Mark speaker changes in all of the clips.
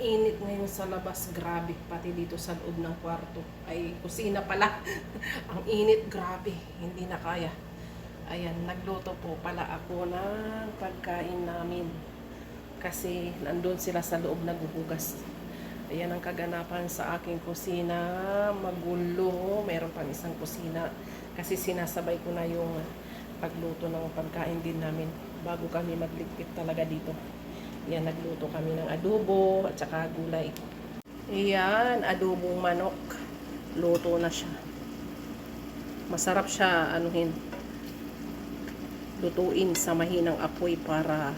Speaker 1: init ngayon sa labas, grabe, pati dito sa loob ng kwarto. Ay, kusina pala. Ang init, grabe, hindi na kaya. Ayan, nagluto po pala ako ng pagkain namin. Kasi nandun sila sa loob naghuhugas. Ayan ang kaganapan sa aking kusina. Magulo, meron pang isang kusina. Kasi sinasabay ko na yung pagluto ng pagkain din namin bago kami magligpit talaga dito. Yan, nagluto kami ng adobo at saka gulay. Yan, adobong manok. Luto na siya. Masarap siya, lutuin sa mahinang apoy para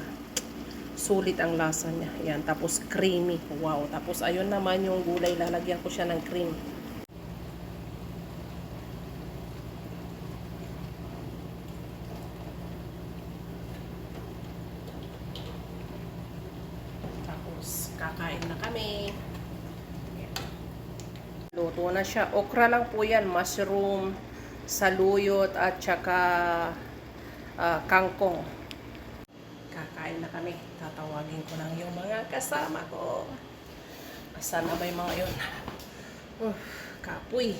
Speaker 1: sulit ang lasa niya. Yan, tapos creamy. Wow, tapos ayun naman yung gulay, lalagyan ko siya ng cream. Kakain na kami. Luto na siya. Okra lang po yan. Mushroom, saluyot, at saka kangkong. Kakain na kami. Tatawagin ko lang yung mga kasama ko. Asan na ba yung mga yun? Kapoy.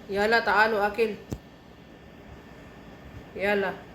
Speaker 1: Yala, taalo, akil. Yala.